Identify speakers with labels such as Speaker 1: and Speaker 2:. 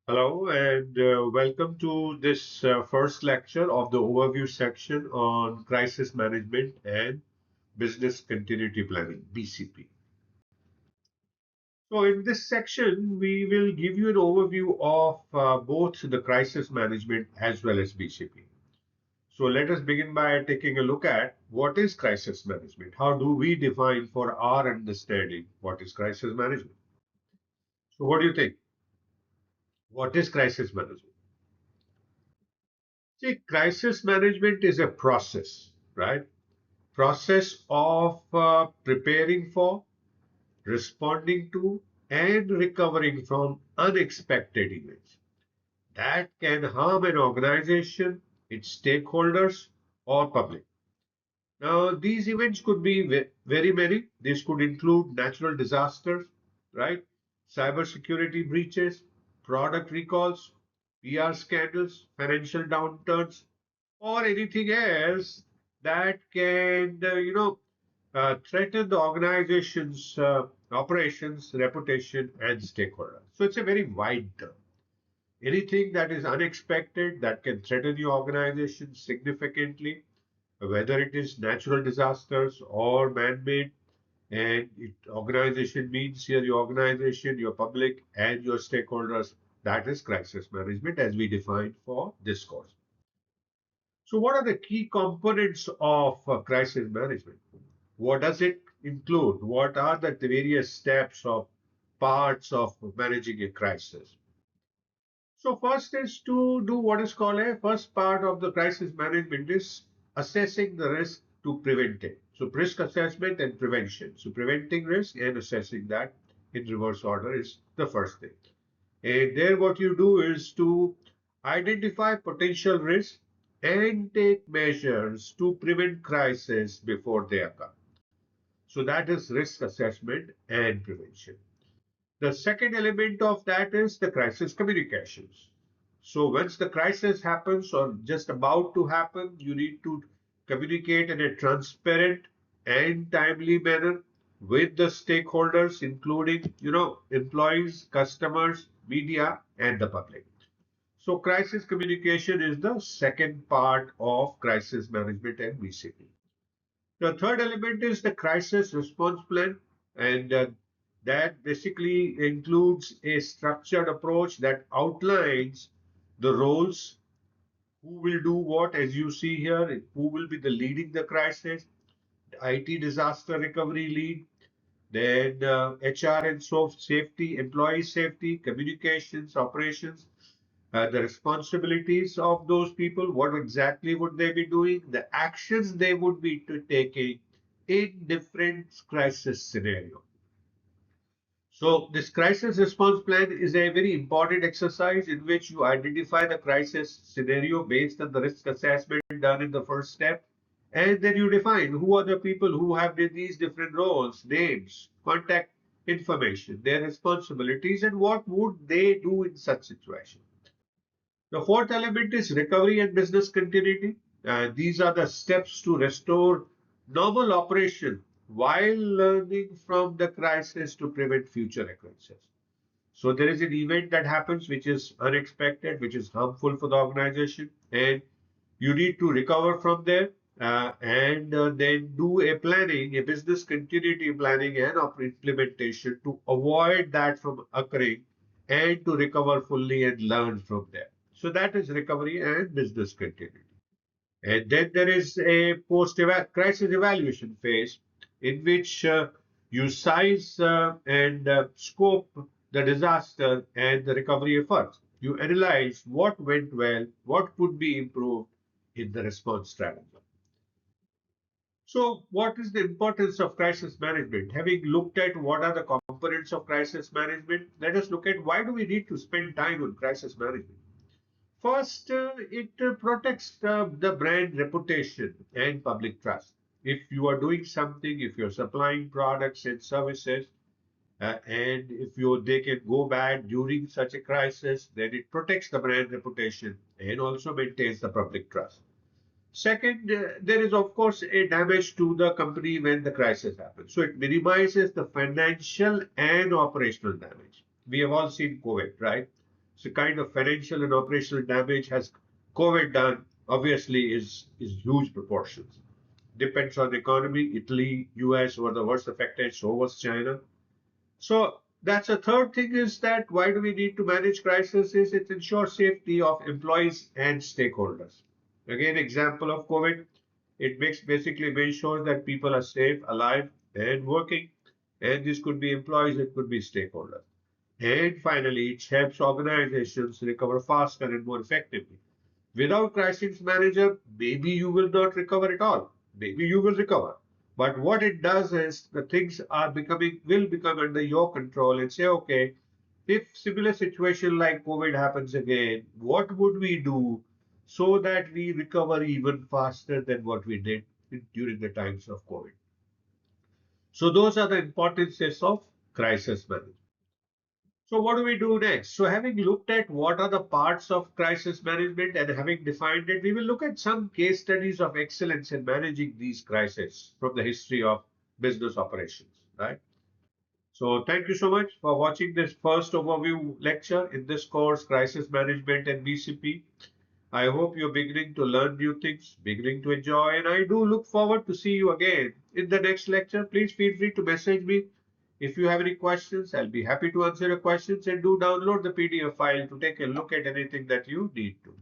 Speaker 1: Hello and welcome to this first lecture of the overview section on crisis management and business continuity planning, BCP. So in this section, we will give you an overview of both the crisis management as well as BCP. So let us begin by taking a look at what is crisis management. How do we define for our understanding what is crisis management? So what do you think? What is crisis management? See, crisis management is a process, right? Process of preparing for, responding to, and recovering from unexpected events that can harm an organization, its stakeholders, or public. Now, these events could be very many. These could include natural disasters, right? Cybersecurity breaches, product recalls, PR scandals, financial downturns, or anything else that can, threaten the organization's operations, reputation, and stakeholders. So it's a very wide term. Anything that is unexpected that can threaten your organization significantly, whether it is natural disasters or man-made, and organization means here your organization, your public, and your stakeholders. That is crisis management as we defined for this course. So, what are the key components of crisis management? What does it include? What are the various steps or parts of managing a crisis? So, first is to do what is called a first part of the crisis management is assessing the risk to prevent it. So, risk assessment and prevention. So, preventing risk and assessing that in reverse order is the first thing. And there, what you do is to identify potential risks and take measures to prevent crises before they occur. So, that is risk assessment and prevention. The second element of that is the crisis communications. So, once the crisis happens or just about to happen, you need to communicate in a transparent and timely manner with the stakeholders, including, employees, customers, media, and the public. So, crisis communication is the second part of crisis management and BCP. The third element is the crisis response plan, and that basically includes a structured approach that outlines the roles, who will do what, as you see here, who will be the leading the crisis, the IT disaster recovery lead, then HR and safety, employee safety, communications, operations, the responsibilities of those people, what exactly would they be doing, the actions they would be taking in different crisis scenario. So this crisis response plan is a very important exercise in which you identify the crisis scenario based on the risk assessment done in the first step. And then you define who are the people who have these different roles, names, contact information, their responsibilities, and what would they do in such situation. The fourth element is recovery and business continuity. These are the steps to restore normal operation while learning from the crisis to prevent future occurrences. So there is an event that happens which is unexpected, which is harmful for the organization, and you need to recover from there and then do a planning, a business continuity planning and implementation to avoid that from occurring and to recover fully and learn from there. So that is recovery and business continuity. And then there is a post crisis evaluation phase in which you size and scope the disaster and the recovery efforts. You analyze what went well, what could be improved in the response strategy. So, what is the importance of crisis management? Having looked at what are the components of crisis management, let us look at why do we need to spend time on crisis management. First, it protects the brand reputation and public trust. If you are doing something, if you're supplying products and services, and if they can go bad during such a crisis, then it protects the brand reputation and also maintains the public trust. Second, there is of course a damage to the company when the crisis happens. So it minimizes the financial and operational damage. We have all seen COVID, right? the kind of financial and operational damage has COVID done, obviously, is huge proportions. Depends on the economy. Italy, US were the worst affected, so was China. So that's a third thing is that why do we need to manage crisis is it ensures safety of employees and stakeholders. Again, example of COVID, it makes basically makes sure that people are safe, alive, and working. And this could be employees, it could be stakeholders. And finally, it helps organizations recover faster and more effectively. Without crisis manager, maybe you will not recover at all. Maybe you will recover. But what it does is the things are becoming will become under your control and say, okay, if similar situation like COVID happens again, what would we do so that we recover even faster than what we did during the times of COVID? So those are the importances of crisis management. So what do we do next? So having looked at what are the parts of crisis management and having defined it, we will look at some case studies of excellence in managing these crises from the history of business operations, right? So thank you so much for watching this first overview lecture in this course, Crisis Management and BCP. I hope you're beginning to learn new things, beginning to enjoy, and I do look forward to see you again in the next lecture. Please feel free to message me if you have any questions. I'll be happy to answer your questions and do download the PDF file to take a look at anything that you need to.